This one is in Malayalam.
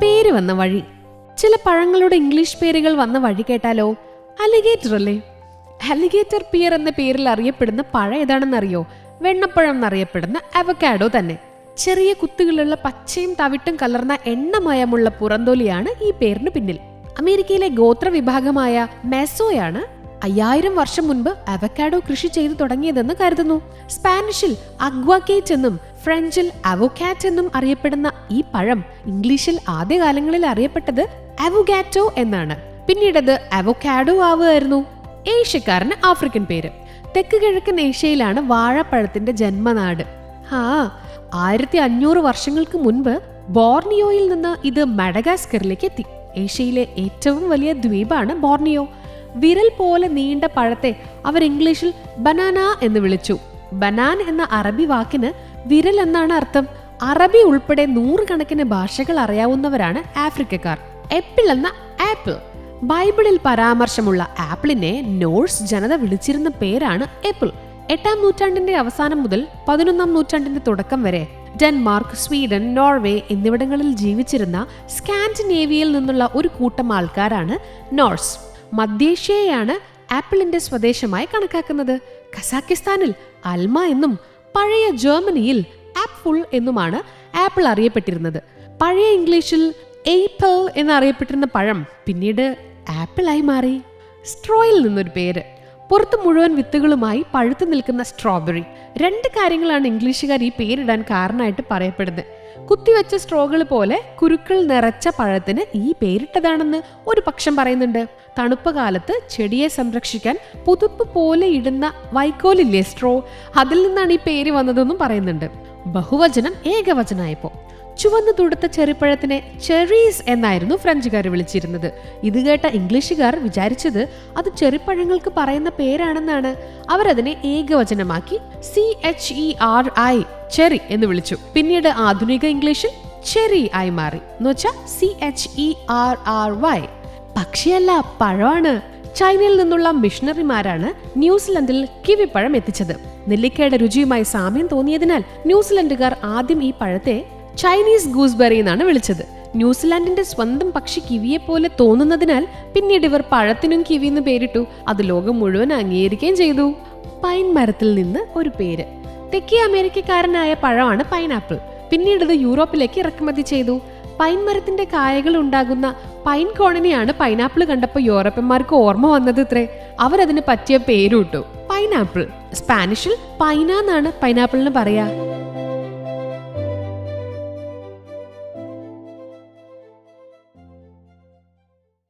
പേര് വന്ന വഴി. ചില പഴങ്ങളുടെ ഇംഗ്ലീഷ് പേരുകൾ വന്ന വഴി കേട്ടാലോ? അലിഗേറ്റർ അല്ലേ? അലിഗേറ്റർ പിയർ എന്ന പേരിൽ അറിയപ്പെടുന്ന പഴം ഏതാണെന്നറിയോ? വെണ്ണപ്പഴം എന്നറിയപ്പെടുന്ന അവക്കാഡോ തന്നെ. ചെറിയ കുത്തുകളുള്ള പച്ചയും തവിട്ടും കലർന്ന എണ്ണമയമുള്ള പുറന്തോലിയാണ് ഈ പേരിന് പിന്നിൽ. അമേരിക്കയിലെ ഗോത്ര വിഭാഗമായ മെസോയാണ് 5000 വർഷം മുൻപ് അവക്കാഡോ കൃഷി ചെയ്തു തുടങ്ങിയതെന്ന് കരുതുന്നു. സ്പാനിഷിൽ അഗ്വാക്കേറ്റ് എന്നും ഫ്രഞ്ചിൽ അവോക്കാറ്റ് എന്നും അറിയപ്പെടുന്ന ഈ പഴം ഇംഗ്ലീഷിൽ ആദ്യകാലങ്ങളിൽ അറിയപ്പെട്ടത് അവോഗാറ്റോ എന്നാണ്. പിന്നീടത് അവോക്കാഡോ ആവുകയായിരുന്നു. ഏഷ്യക്കാരന് ആഫ്രിക്കൻ പേര്. തെക്ക് കിഴക്കൻ ഏഷ്യയിലാണ് വാഴപ്പഴത്തിന്റെ ജന്മനാട്. 1500 വർഷങ്ങൾക്ക് മുൻപ് ബോർണിയോയിൽ നിന്ന് ഇത് മഡഗാസ്കറിലേക്ക് എത്തി. ഏഷ്യയിലെ ഏറ്റവും വലിയ ദ്വീപാണ് ബോർണിയോ. വിരൽ പോലെ നീണ്ട പഴത്തെ അവർ ഇംഗ്ലീഷിൽ ബനാന എന്ന് വിളിച്ചു. ബനാൻ എന്ന അറബി വാക്കിന് വിരൽ എന്നാണ് അർത്ഥം. അറബി ഉൾപ്പെടെ 100 കണക്കിന് ഭാഷകൾ അറിയാവുന്നവരാണ് ആഫ്രിക്കക്കാർ. എപ്പിൾ എന്ന ആപ്പിൾ. ബൈബിളിൽ പരാമർശമുള്ള ആപ്പിളിനെ നോർസ് ജനത വിളിച്ചിരുന്ന പേരാണ് എപ്പിൾ. 8ാം നൂറ്റാണ്ടിന്റെ അവസാനം മുതൽ 11ാം നൂറ്റാണ്ടിന്റെ തുടക്കം വരെ ഡെൻമാർക്ക്, സ്വീഡൻ, നോർവേ എന്നിവിടങ്ങളിൽ ജീവിച്ചിരുന്ന സ്കാൻഡിനേവിയയിൽ നിന്നുള്ള ഒരു കൂട്ടം ആൾക്കാരാണ് നോർസ്. മധ്യേഷ്യയാണ് ആപ്പിളിന്റെ സ്വദേശമായി കണക്കാക്കുന്നത്. കസാക്കിസ്ഥാനിൽ അൽമ എന്നും പഴയ ജർമ്മനിയിൽ ആപ്പിൾ എന്നുമാണ് ആപ്പിൾ അറിയപ്പെട്ടിരുന്നത്. പഴയ ഇംഗ്ലീഷിൽ ഏപ്പിൾ എന്നറിയപ്പെട്ടിരുന്ന പഴം പിന്നീട് ആപ്പിളായി മാറി. സ്ട്രോയിൽ നിന്നൊരു പേര്. പുറത്ത് മുഴുവൻ വിത്തുകളുമായി പഴുത്തു നിൽക്കുന്ന സ്ട്രോബെറി. 2 കാര്യങ്ങളാണ് ഇംഗ്ലീഷുകാർ ഈ പേരിടാൻ കാരണമായിട്ട് പറയപ്പെടുന്നത്. കുത്തിവെച്ച സ്ട്രോകൾ പോലെ കുരുക്കൾ നിറച്ച പഴത്തിന് ഈ പേരിട്ടതാണെന്ന് ഒരു പക്ഷം പറയുന്നുണ്ട്. തണുപ്പ് കാലത്ത് ചെടിയെ സംരക്ഷിക്കാൻ പുതുപ്പ് പോലെ ഇടുന്ന വൈക്കോലില്ലേ, സ്ട്രോ, അതിൽ നിന്നാണ് ഈ പേര് വന്നതെന്നും പറയുന്നുണ്ട്. ബഹുവചനം ഏകവചനായപ്പോ ചുവന്നു തുടുത്ത ചെറിപ്പഴത്തിനെ ചെറീസ് എന്നായിരുന്നു ഫ്രഞ്ചുകാർ വിളിച്ചിരുന്നത്. ഇത് കേട്ട ഇംഗ്ലീഷുകാർ വിചാരിച്ചത് അത് ചെറിപ്പഴങ്ങൾക്ക് പറയുന്ന പേരാണെന്നാണ്. അവരതിനെ ഏകവചനമാക്കി CHERI, ചെറി എന്ന് വിളിച്ചു. പിന്നീട് ആധുനിക ഇംഗ്ലീഷിൽ ചെറി ആയി മാറി. എന്ന് വെച്ചാൽ CHERRY. പക്ഷിയല്ല, പഴമാണ്. ചൈനയിൽ നിന്നുള്ള മിഷണറിമാരാണ് ന്യൂസിലൻഡിൽ കിവിപ്പഴം എത്തിച്ചത്. നെല്ലിക്കയുടെ രുചിയുമായി സാമ്യം തോന്നിയതിനാൽ ന്യൂസിലൻഡുകാർ ആദ്യം ഈ പഴത്തെ ചൈനീസ് ഗൂസ്ബെറി എന്നാണ് വിളിച്ചത്. ന്യൂസിലാൻഡിന്റെ സ്വന്തം പക്ഷി കിവിയെ പോലെ തോന്നുന്നതിനാൽ പിന്നീട് ഇവർ പഴത്തിനും കിവി എന്ന് പേരിട്ടു. അത് ലോകം മുഴുവൻ അംഗീകരിക്കുകയും ചെയ്തു. പൈൻ മരത്തിൽ നിന്ന് ഒരു പേര്. തെക്കേ അമേരിക്കക്കാരനായ പഴമാണ് പൈനാപ്പിൾ. പിന്നീട് ഇത് യൂറോപ്പിലേക്ക് ഇറക്കുമതി ചെയ്തു. പൈൻ മരത്തിന്റെ കായകൾ ഉണ്ടാകുന്ന പൈൻ കോണിനെയാണ് പൈനാപ്പിൾ കണ്ടപ്പോൾ യൂറോപ്യന്മാർക്ക് ഓർമ്മ വന്നത് ഇത്രേ. അവരതിന് പറ്റിയ പേരിട്ടു, പൈനാപ്പിൾ. സ്പാനിഷിൽ പൈന എന്നാണ് പൈനാപ്പിളിന് പറയാ.